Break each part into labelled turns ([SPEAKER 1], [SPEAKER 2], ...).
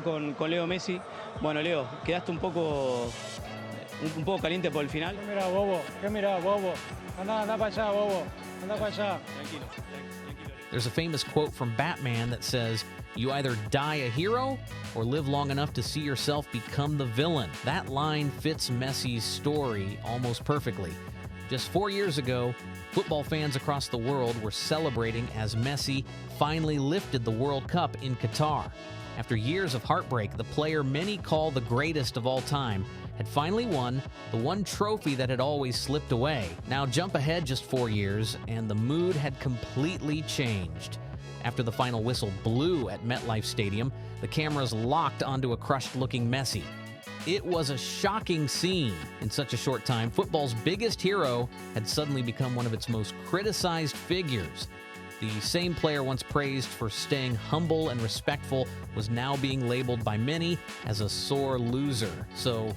[SPEAKER 1] Con Leo Messi. Bueno, Leo, quedaste un poco caliente por el final.
[SPEAKER 2] ¿Qué mirá, bobo? ¿Qué mirá, bobo? Anda para allá, bobo. Anda para allá.
[SPEAKER 1] Tranquilo.
[SPEAKER 3] There's a famous quote from Batman that says, "You either die a hero or live long enough to see yourself become the villain." That line fits Messi's story almost perfectly. Just 4 years ago, football fans across the world were celebrating as Messi finally lifted the World Cup in Qatar. After years of heartbreak, the player many call the greatest of all time had finally won the one trophy that had always slipped away. Now jump ahead just 4 years, and the mood had completely changed. After the final whistle blew at MetLife Stadium, the cameras locked onto a crushed-looking Messi. It was a shocking scene. In such a short time, football's biggest hero had suddenly become one of its most criticized figures. The same player once praised for staying humble and respectful was now being labeled by many as a sore loser. So,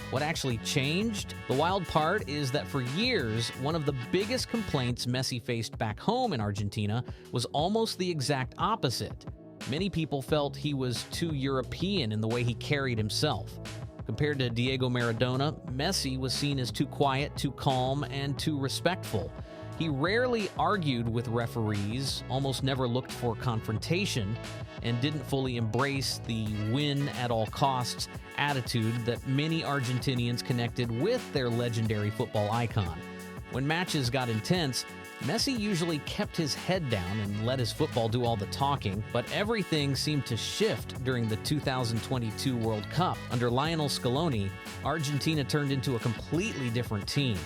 [SPEAKER 3] what actually changed? The wild part is that for years, one of the biggest complaints Messi faced back home in Argentina was almost the exact opposite. Many people felt he was too European in the way he carried himself. Compared to Diego Maradona, Messi was seen as too quiet, too calm, and too respectful. He rarely argued with referees, almost never looked for confrontation, and didn't fully embrace the win-at-all-costs attitude that many Argentinians connected with their legendary football icon. When matches got intense, Messi usually kept his head down and let his football do all the talking, but everything seemed to shift during the 2022 World Cup. Under Lionel Scaloni, Argentina turned into a completely different team.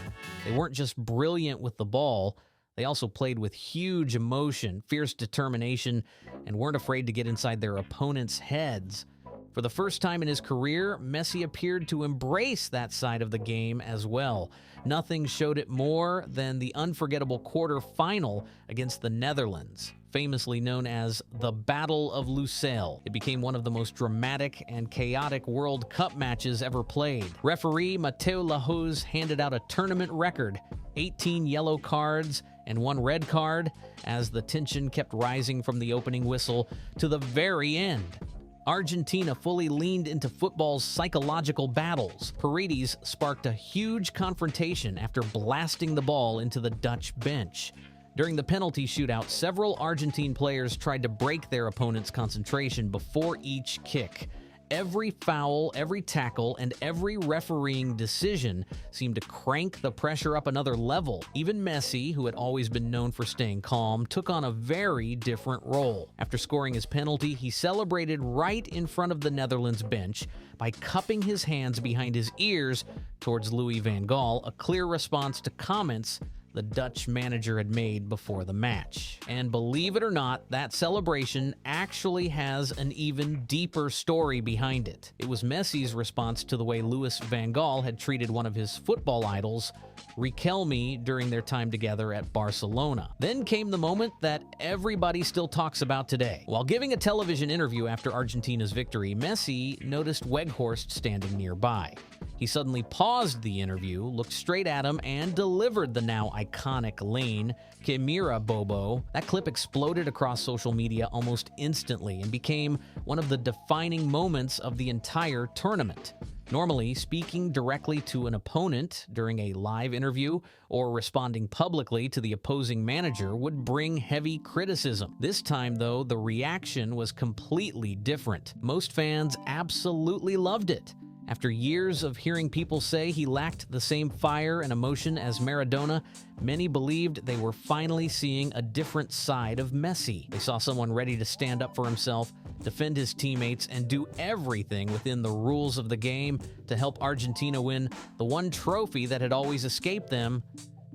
[SPEAKER 3] They weren't just brilliant with the ball, they also played with huge emotion, fierce determination, and weren't afraid to get inside their opponents' heads. For the first time in his career, Messi appeared to embrace that side of the game as well. Nothing showed it more than the unforgettable quarter-final against the Netherlands, famously known as the Battle of Lusail. It became one of the most dramatic and chaotic World Cup matches ever played. Referee Mateo Lahoz handed out a tournament record, 18 yellow cards and 1 red card, as the tension kept rising from the opening whistle to the very end. Argentina fully leaned into football's psychological battles. Paredes sparked a huge confrontation after blasting the ball into the Dutch bench. During the penalty shootout, several Argentine players tried to break their opponent's concentration before each kick. Every foul, every tackle, and every refereeing decision seemed to crank the pressure up another level. Even Messi, who had always been known for staying calm, took on a very different role. After scoring his penalty, he celebrated right in front of the Netherlands bench by cupping his hands behind his ears towards Louis van Gaal, a clear response to comments the Dutch manager had made before the match. And believe it or not, that celebration actually has an even deeper story behind it. It was Messi's response to the way Louis van Gaal had treated one of his football idols, Riquelme, during their time together at Barcelona. Then came the moment that everybody still talks about today. While giving a television interview after Argentina's victory, Messi noticed Weghorst standing nearby. He suddenly paused the interview, looked straight at him, and delivered the now iconic lane, "Que mira, Bobo." That clip exploded across social media almost instantly and became one of the defining moments of the entire tournament. Normally, speaking directly to an opponent during a live interview or responding publicly to the opposing manager would bring heavy criticism. This time, though, the reaction was completely different. Most fans absolutely loved it. After years of hearing people say he lacked the same fire and emotion as Maradona, many believed they were finally seeing a different side of Messi. They saw someone ready to stand up for himself, defend his teammates, and do everything within the rules of the game to help Argentina win the one trophy that had always escaped them.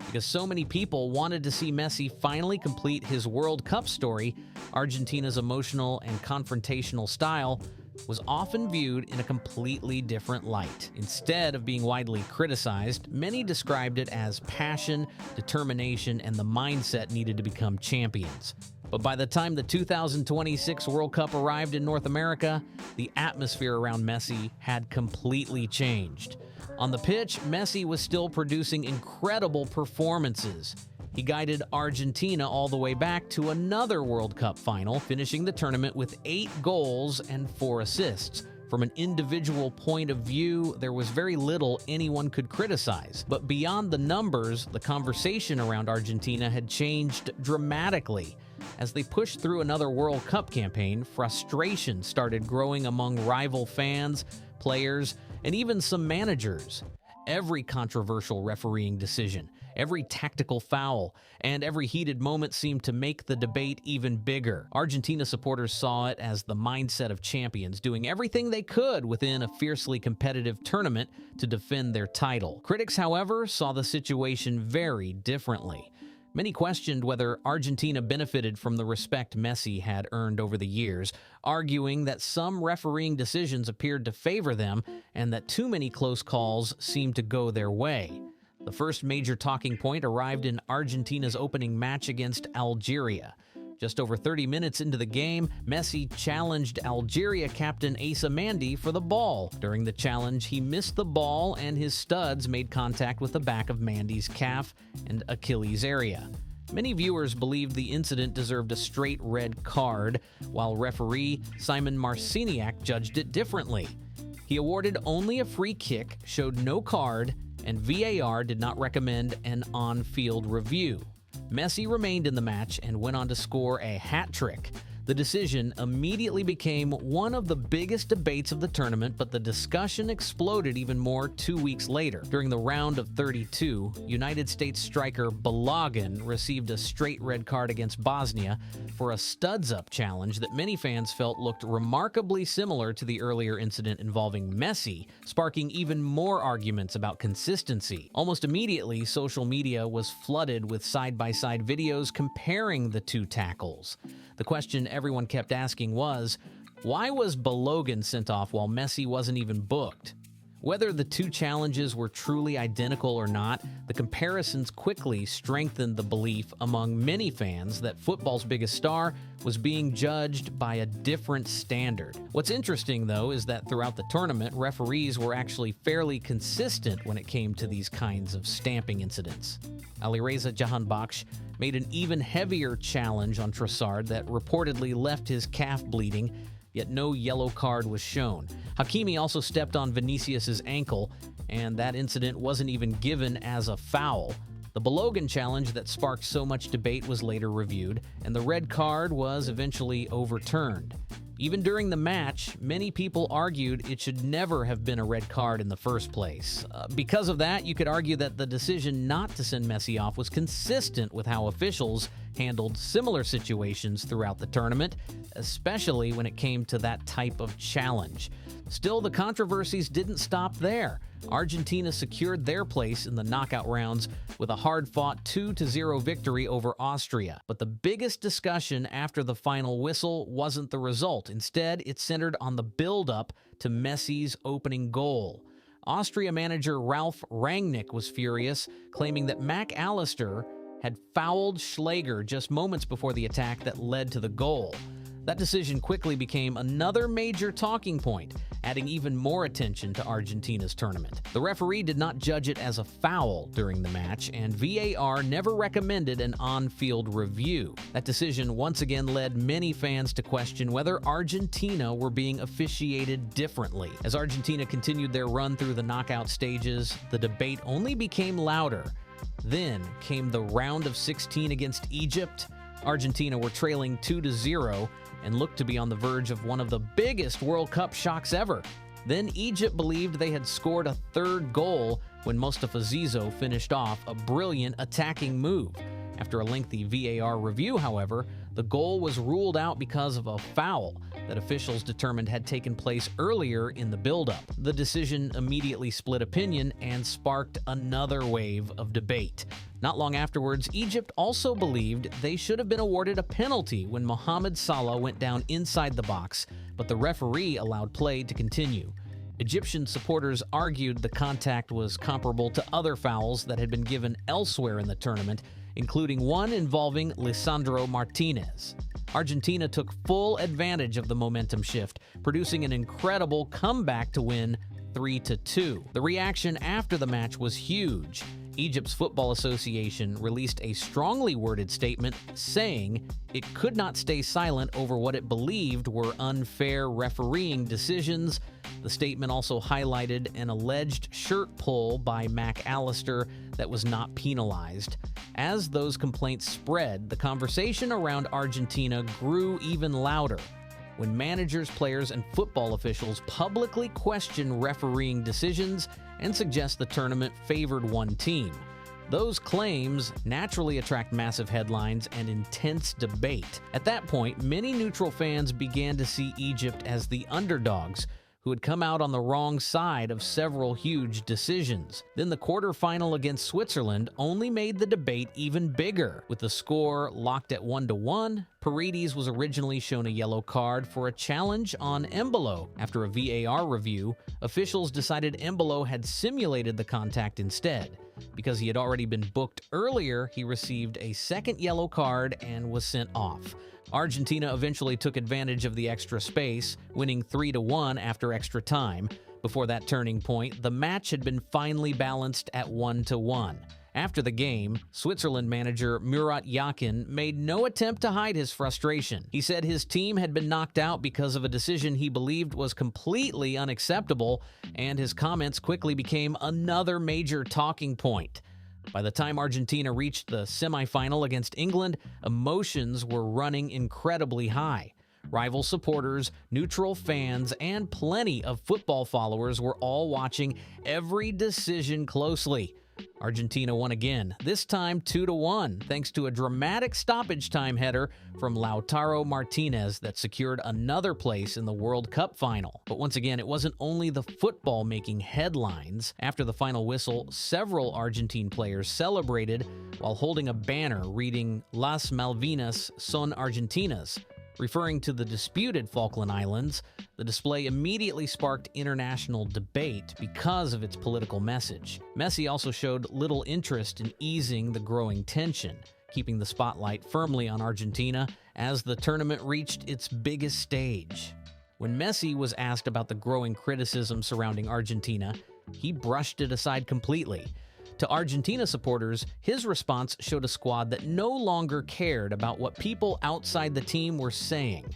[SPEAKER 3] Because so many people wanted to see Messi finally complete his World Cup story, Argentina's emotional and confrontational style was often viewed in a completely different light. Instead of being widely criticized, many described it as passion, determination, and the mindset needed to become champions. But by the time the 2026 World Cup arrived in North America, the atmosphere around Messi had completely changed. On the pitch, Messi was still producing incredible performances. He guided Argentina all the way back to another World Cup final, finishing the tournament with 8 goals and 4 assists. From an individual point of view, there was very little anyone could criticize. But beyond the numbers, the conversation around Argentina had changed dramatically. As they pushed through another World Cup campaign, frustration started growing among rival fans, players, and even some managers. Every controversial refereeing decision, every tactical foul, and every heated moment seemed to make the debate even bigger. Argentina supporters saw it as the mindset of champions, doing everything they could within a fiercely competitive tournament to defend their title. Critics, however, saw the situation very differently. Many questioned whether Argentina benefited from the respect Messi had earned over the years, arguing that some refereeing decisions appeared to favor them and that too many close calls seemed to go their way. The first major talking point arrived in Argentina's opening match against Algeria. Just over 30 minutes into the game, Messi challenged Algeria captain Asa Mandi for the ball. During the challenge, he missed the ball and his studs made contact with the back of Mandi's calf and Achilles area. Many viewers believed the incident deserved a straight red card, while referee Simon Marciniak judged it differently. He awarded only a free kick, showed no card, and VAR did not recommend an on-field review. Messi remained in the match and went on to score a hat trick. The decision immediately became one of the biggest debates of the tournament, but the discussion exploded even more 2 weeks later. During the round of 32, United States striker Balogun received a straight red card against Bosnia for a studs-up challenge that many fans felt looked remarkably similar to the earlier incident involving Messi, sparking even more arguments about consistency. Almost immediately, social media was flooded with side-by-side videos comparing the two tackles. The question everyone kept asking was, why was Balogun sent off while Messi wasn't even booked? Whether the two challenges were truly identical or not, the comparisons quickly strengthened the belief among many fans that football's biggest star was being judged by a different standard. What's interesting, though, is that throughout the tournament, referees were actually fairly consistent when it came to these kinds of stamping incidents. Alireza Jahanbakhsh made an even heavier challenge on Trossard that reportedly left his calf bleeding, yet no yellow card was shown. Hakimi also stepped on Vinicius's ankle, and that incident wasn't even given as a foul. The Balogun challenge that sparked so much debate was later reviewed, and the red card was eventually overturned. Even during the match, many people argued it should never have been a red card in the first place. Because of that, you could argue that the decision not to send Messi off was consistent with how officials handled similar situations throughout the tournament, especially when it came to that type of challenge. Still, the controversies didn't stop there. Argentina secured their place in the knockout rounds with a hard-fought 2-0 victory over Austria. But the biggest discussion after the final whistle wasn't the result. Instead, it centered on the build-up to Messi's opening goal. Austria manager Ralf Rangnick was furious, claiming that Mac Allister had fouled Schläger just moments before the attack that led to the goal. That decision quickly became another major talking point, adding even more attention to Argentina's tournament. The referee did not judge it as a foul during the match, and VAR never recommended an on-field review. That decision once again led many fans to question whether Argentina were being officiated differently. As Argentina continued their run through the knockout stages, the debate only became louder. Then came the round of 16 against Egypt. Argentina were trailing 2-0 and looked to be on the verge of one of the biggest World Cup shocks ever. Then Egypt believed they had scored a third goal when Mostafa Zizou finished off a brilliant attacking move. After a lengthy VAR review, however, the goal was ruled out because of a foul that officials determined had taken place earlier in the build-up. The decision immediately split opinion and sparked another wave of debate. Not long afterwards, Egypt also believed they should have been awarded a penalty when Mohamed Salah went down inside the box, but the referee allowed play to continue. Egyptian supporters argued the contact was comparable to other fouls that had been given elsewhere in the tournament, including one involving Lisandro Martinez. Argentina took full advantage of the momentum shift, producing an incredible comeback to win 3-2. The reaction after the match was huge. Egypt's Football Association released a strongly worded statement saying it could not stay silent over what it believed were unfair refereeing decisions. The statement also highlighted an alleged shirt pull by McAllister that was not penalized. As those complaints spread, the conversation around Argentina grew even louder. When managers, players, and football officials publicly question refereeing decisions and suggest the tournament favored one team. Those claims naturally attract massive headlines and intense debate. At that point, many neutral fans began to see Egypt as the underdogs who had come out on the wrong side of several huge decisions. Then the quarterfinal against Switzerland only made the debate even bigger. With the score locked at 1-1, Paredes was originally shown a yellow card for a challenge on Embolo. After a VAR review, officials decided Embolo had simulated the contact instead. Because he had already been booked earlier, he received a second yellow card and was sent off. Argentina eventually took advantage of the extra space, winning 3-1 after extra time. Before that turning point, the match had been finally balanced at 1-1. After the game, Switzerland manager Murat Yakin made no attempt to hide his frustration. He said his team had been knocked out because of a decision he believed was completely unacceptable, and his comments quickly became another major talking point. By the time Argentina reached the semifinal against England, emotions were running incredibly high. Rival supporters, neutral fans, and plenty of football followers were all watching every decision closely. Argentina won again, this time 2-1, thanks to a dramatic stoppage time header from Lautaro Martinez that secured another place in the World Cup final. But once again, it wasn't only the football making headlines. After the final whistle, several Argentine players celebrated while holding a banner reading "Las Malvinas son Argentinas," referring to the disputed Falkland Islands. The display immediately sparked international debate because of its political message. Messi also showed little interest in easing the growing tension, keeping the spotlight firmly on Argentina as the tournament reached its biggest stage. When Messi was asked about the growing criticism surrounding Argentina, he brushed it aside completely. To Argentina supporters, his response showed a squad that no longer cared about what people outside the team were saying.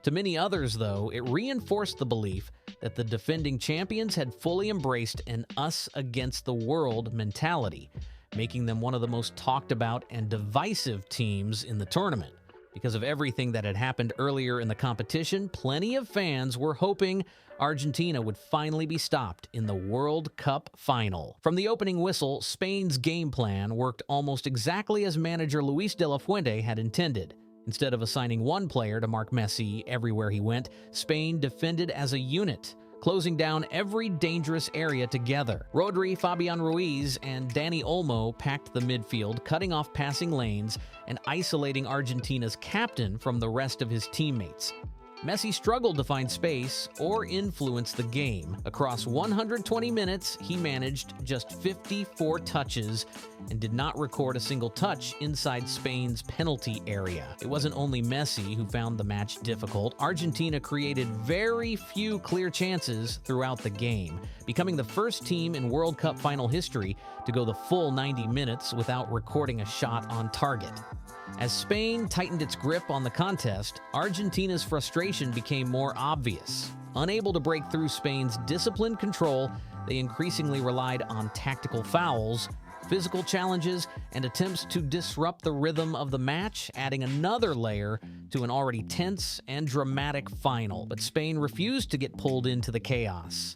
[SPEAKER 3] To many others, though, it reinforced the belief that the defending champions had fully embraced an us-against-the-world mentality, making them one of the most talked about and divisive teams in the tournament. Because of everything that had happened earlier in the competition, plenty of fans were hoping Argentina would finally be stopped in the World Cup final. From the opening whistle, Spain's game plan worked almost exactly as manager Luis de la Fuente had intended. Instead of assigning one player to mark Messi everywhere he went, Spain defended as a unit, closing down every dangerous area together. Rodri, Fabian Ruiz, and Dani Olmo packed the midfield, cutting off passing lanes and isolating Argentina's captain from the rest of his teammates. Messi struggled to find space or influence the game. Across 120 minutes, he managed just 54 touches and did not record a single touch inside Spain's penalty area. It wasn't only Messi who found the match difficult. Argentina created very few clear chances throughout the game, becoming the first team in World Cup final history to go the full 90 minutes without recording a shot on target. As Spain tightened its grip on the contest, Argentina's frustration became more obvious. Unable to break through Spain's disciplined control, they increasingly relied on tactical fouls, physical challenges, and attempts to disrupt the rhythm of the match, adding another layer to an already tense and dramatic final. But Spain refused to get pulled into the chaos.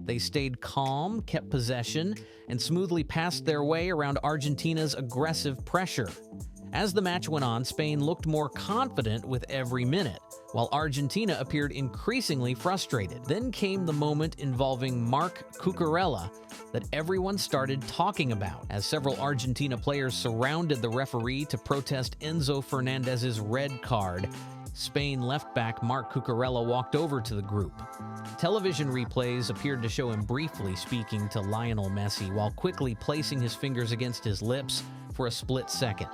[SPEAKER 3] They stayed calm, kept possession, and smoothly passed their way around Argentina's aggressive pressure. As the match went on, Spain looked more confident with every minute, while Argentina appeared increasingly frustrated. Then came the moment involving Marc Cucurella that everyone started talking about, as several Argentina players surrounded the referee to protest Enzo Fernandez's red card. Spain left back Marc Cucurella walked over to the group. Television replays appeared to show him briefly speaking to Lionel Messi while quickly placing his fingers against his lips for a split second.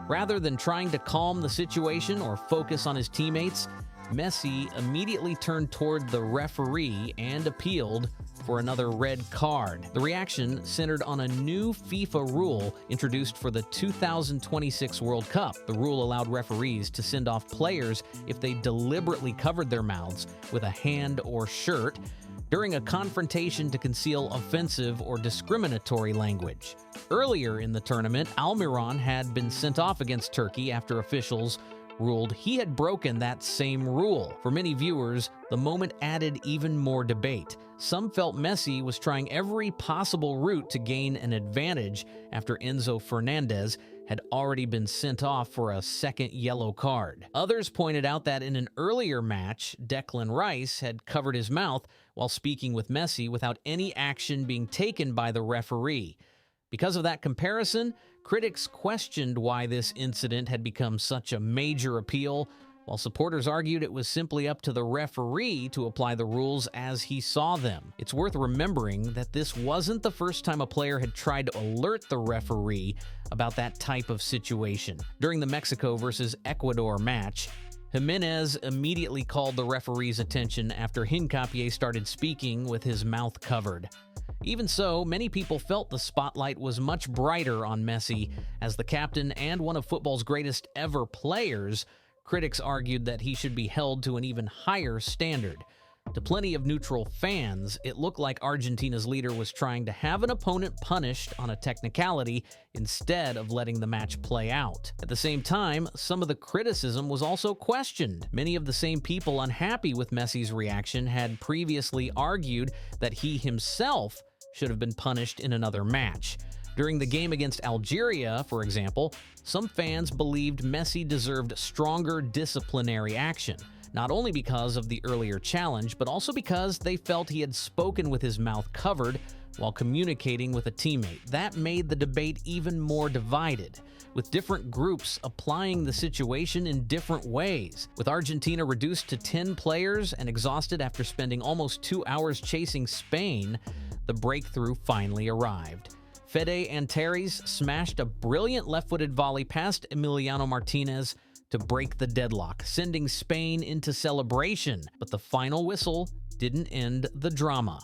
[SPEAKER 3] Rather than trying to calm the situation or focus on his teammates, Messi immediately turned toward the referee and appealed for another red card. The reaction centered on a new FIFA rule introduced for the 2026 World Cup. The rule allowed referees to send off players if they deliberately covered their mouths with a hand or shirt during a confrontation to conceal offensive or discriminatory language. Earlier in the tournament, Almiron had been sent off against Turkey after officials ruled he had broken that same rule. For many viewers, the moment added even more debate. Some felt Messi was trying every possible route to gain an advantage after Enzo Fernandez had already been sent off for a second yellow card. Others pointed out that in an earlier match, Declan Rice had covered his mouth while speaking with Messi without any action being taken by the referee. Because of that comparison, critics questioned why this incident had become such a major appeal, while supporters argued it was simply up to the referee to apply the rules as he saw them. It's worth remembering that this wasn't the first time a player had tried to alert the referee about that type of situation. During the Mexico versus Ecuador match, Jimenez immediately called the referee's attention after Hincapié started speaking with his mouth covered. Even so, many people felt the spotlight was much brighter on Messi. As the captain and one of football's greatest ever players, critics argued that he should be held to an even higher standard. To plenty of neutral fans, it looked like Argentina's leader was trying to have an opponent punished on a technicality instead of letting the match play out. At the same time, some of the criticism was also questioned. Many of the same people unhappy with Messi's reaction had previously argued that he himself should have been punished in another match. During the game against Algeria, for example, some fans believed Messi deserved stronger disciplinary action, not only because of the earlier challenge, but also because they felt he had spoken with his mouth covered while communicating with a teammate. That made the debate even more divided, with different groups applying the situation in different ways. With Argentina reduced to 10 players and exhausted after spending almost 2 hours chasing Spain, the breakthrough finally arrived. Fede Antares smashed a brilliant left-footed volley past Emiliano Martinez to break the deadlock, sending Spain into celebration. But the final whistle didn't end the drama.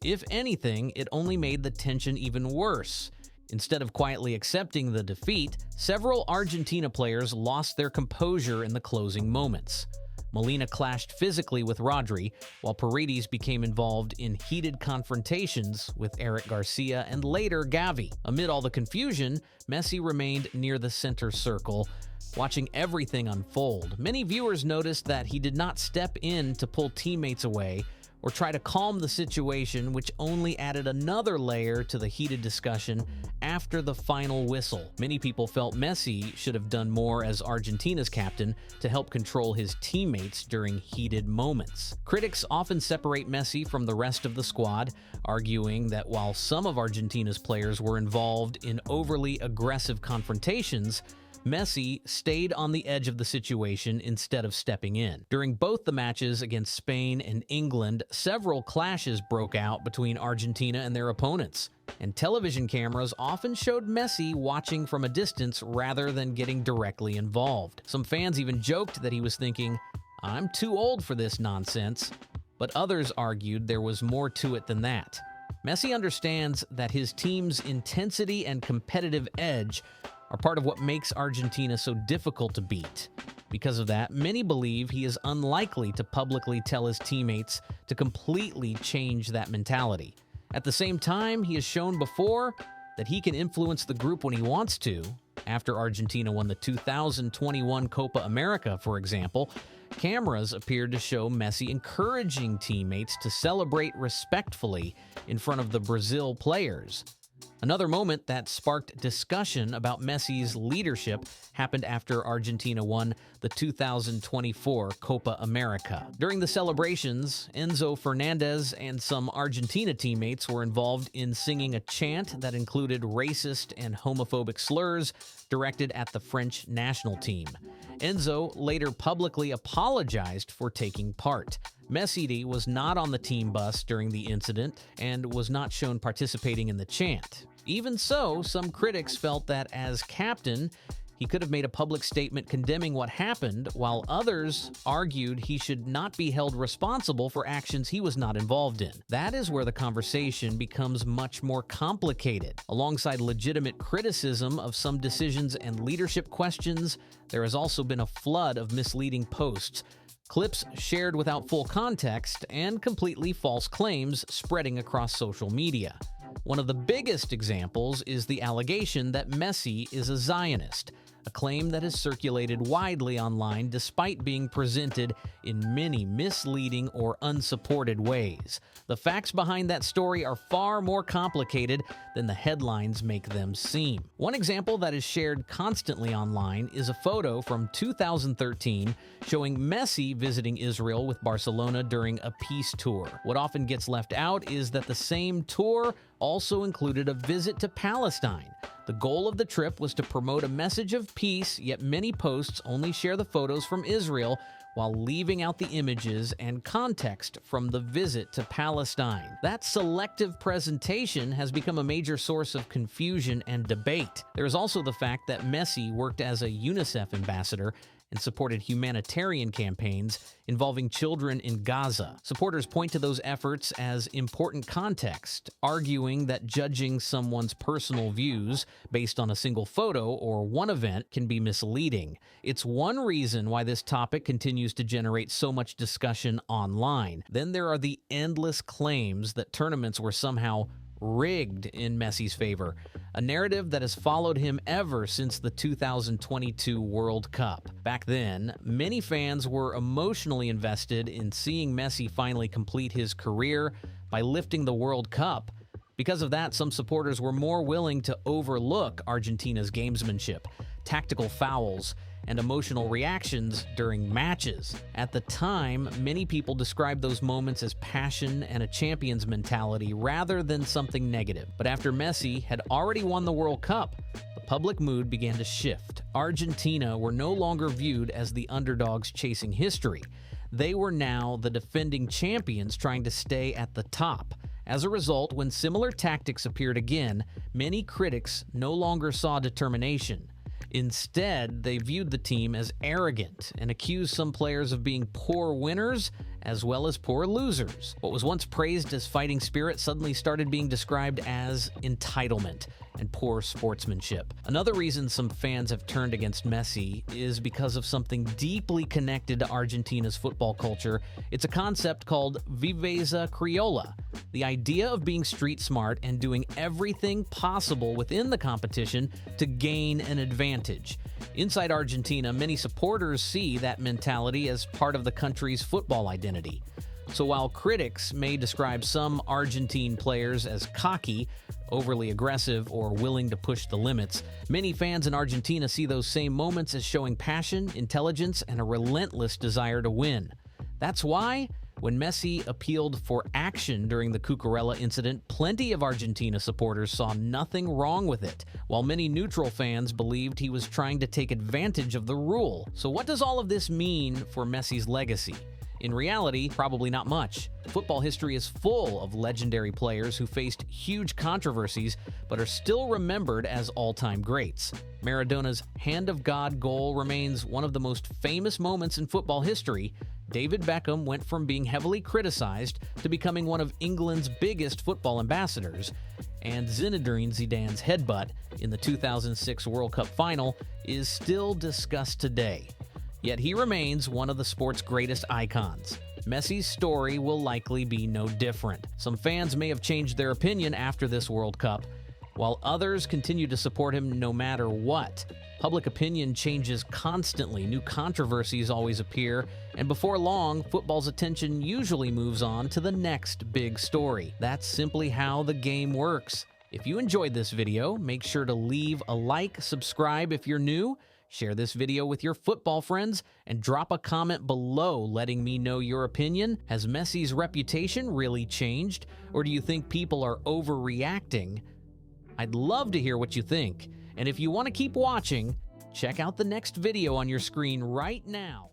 [SPEAKER 3] If anything, it only made the tension even worse. Instead of quietly accepting the defeat, several Argentina players lost their composure in the closing moments. Molina clashed physically with Rodri, while Paredes became involved in heated confrontations with Eric Garcia and later Gavi. Amid all the confusion, Messi remained near the center circle, watching everything unfold. Many viewers noticed that he did not step in to pull teammates away or try to calm the situation, which only added another layer to the heated discussion after the final whistle. Many people felt Messi should have done more as Argentina's captain to help control his teammates during heated moments. Critics often separate Messi from the rest of the squad, arguing that while some of Argentina's players were involved in overly aggressive confrontations, Messi stayed on the edge of the situation instead of stepping in. During both the matches against Spain and England, several clashes broke out between Argentina and their opponents, and television cameras often showed Messi watching from a distance rather than getting directly involved. Some fans even joked that he was thinking, "I'm too old for this nonsense," but others argued there was more to it than that. Messi understands that his team's intensity and competitive edge are part of what makes Argentina so difficult to beat. Because of that, many believe he is unlikely to publicly tell his teammates to completely change that mentality. At the same time, he has shown before that he can influence the group when he wants to. After Argentina won the 2021 Copa America, for example, cameras appeared to show Messi encouraging teammates to celebrate respectfully in front of the Brazil players. Another moment that sparked discussion about Messi's leadership happened after Argentina won the 2024 Copa America. During the celebrations, Enzo Fernandez and some Argentina teammates were involved in singing a chant that included racist and homophobic slurs directed at the French national team. Enzo later publicly apologized for taking part. Messi was not on the team bus during the incident and was not shown participating in the chant. Even so, some critics felt that as captain, He could have made a public statement condemning what happened, while others argued he should not be held responsible for actions he was not involved in. That is where the conversation becomes much more complicated. Alongside legitimate criticism of some decisions and leadership questions, there has also been a flood of misleading posts, clips shared without full context, and completely false claims spreading across social media. One of the biggest examples is the allegation that Messi is a Zionist, a claim that has circulated widely online despite being presented in many misleading or unsupported ways. The facts behind that story are far more complicated than the headlines make them seem. One example that is shared constantly online is a photo from 2013 showing Messi visiting Israel with Barcelona during a peace tour. What often gets left out is that the same tour also included a visit to Palestine. The goal of the trip was to promote a message of peace, yet many posts only share the photos from Israel while leaving out the images and context from the visit to Palestine. That selective presentation has become a major source of confusion and debate. There is also the fact that Messi worked as a UNICEF ambassador and supported humanitarian campaigns involving children in Gaza. Supporters point to those efforts as important context, arguing that judging someone's personal views based on a single photo or one event can be misleading. It's one reason why this topic continues to generate so much discussion online. Then there are the endless claims that tournaments were somehow rigged in Messi's favor, a narrative that has followed him ever since the 2022 World Cup. Back then, many fans were emotionally invested in seeing Messi finally complete his career by lifting the World Cup. Because of that, some supporters were more willing to overlook Argentina's gamesmanship, tactical fouls, and emotional reactions during matches. At the time, many people described those moments as passion and a champion's mentality rather than something negative. But after Messi had already won the World Cup, the public mood began to shift. Argentina were no longer viewed as the underdogs chasing history. They were now the defending champions trying to stay at the top. As a result, when similar tactics appeared again, many critics no longer saw determination. Instead, they viewed the team as arrogant and accused some players of being poor winners as well as poor losers. What was once praised as fighting spirit suddenly started being described as entitlement and poor sportsmanship. Another reason some fans have turned against Messi is because of something deeply connected to Argentina's football culture. It's a concept called viveza criolla, the idea of being street smart and doing everything possible within the competition to gain an advantage. Inside Argentina, many supporters see that mentality as part of the country's football identity. So while critics may describe some Argentine players as cocky, overly aggressive, or willing to push the limits, many fans in Argentina see those same moments as showing passion, intelligence, and a relentless desire to win. That's why, when Messi appealed for action during the Cucurella incident, plenty of Argentina supporters saw nothing wrong with it, while many neutral fans believed he was trying to take advantage of the rule. So what does all of this mean for Messi's legacy? In reality, probably not much. Football history is full of legendary players who faced huge controversies but are still remembered as all-time greats. Maradona's Hand of God goal remains one of the most famous moments in football history. David Beckham went from being heavily criticized to becoming one of England's biggest football ambassadors. And Zinedine Zidane's headbutt in the 2006 World Cup final is still discussed today. Yet he remains one of the sport's greatest icons. Messi's story will likely be no different. Some fans may have changed their opinion after this World Cup, while others continue to support him no matter what. Public opinion changes constantly, new controversies always appear, and before long, football's attention usually moves on to the next big story. That's simply how the game works. If you enjoyed this video, make sure to leave a like, subscribe if you're new, share this video with your football friends, and drop a comment below letting me know your opinion. Has Messi's reputation really changed, or do you think people are overreacting? I'd love to hear what you think. And if you want to keep watching, check out the next video on your screen right now.